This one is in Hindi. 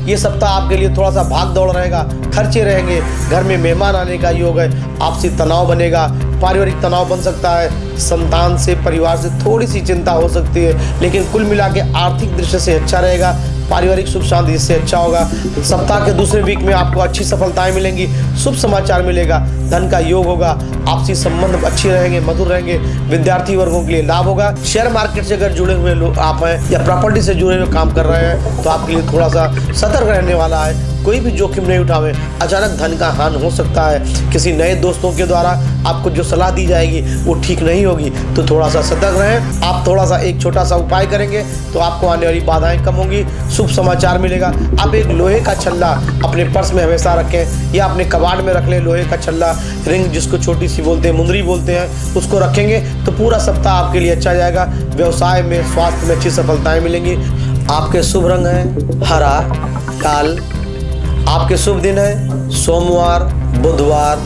ये सप्ताह आपके लिए थोड़ा सा भाग दौड़ रहेगा, खर्चे रहेंगे, घर में मेहमान आने का योग है, आपसी तनाव बनेगा, पारिवारिक तनाव बन सकता है, संतान से, परिवार से थोड़ी सी चिंता हो सकती है, लेकिन कुल मिला के आर्थिक दृष्टि से अच्छा रहेगा, पारिवारिक सुख शांति इससे अच्छा होगा। सप्ताह के दूसरे वीक में आपको अच्छी सफलताएं मिलेंगी, शुभ समाचार मिलेगा, धन का योग होगा, आपसी संबंध अच्छे रहेंगे, मधुर रहेंगे, विद्यार्थी वर्गों के लिए लाभ होगा। शेयर मार्केट से अगर जुड़े हुए लोग आप हैं या प्रॉपर्टी से जुड़े हुए काम कर रहे हैं तो आपके लिए थोड़ा सा सतर्क रहने वाला है, कोई भी जोखिम नहीं उठावें, अचानक धन का हानि हो सकता है, किसी नए दोस्तों के द्वारा आपको जो सलाह दी जाएगी वो ठीक नहीं होगी, तो थोड़ा सा सतर्क रहें। आप थोड़ा सा एक छोटा सा उपाय करेंगे तो आपको आने वाली बाधाएं कम होंगी, शुभ समाचार मिलेगा। आप एक लोहे का छल्ला अपने पर्स में हमेशा रखें या अपने कबाड़ में रख लें, लोहे का छल्ला, रिंग जिसको छोटी सी बोलते हैं, मुंदरी बोलते हैं, उसको रखेंगे तो पूरा सप्ताह आपके लिए अच्छा जाएगा। व्यवसाय में, स्वास्थ्य में अच्छी सफलताएं मिलेंगी। आपके शुभ रंग हैं हरा, लाल। आपके शुभ दिन है सोमवार, बुधवार।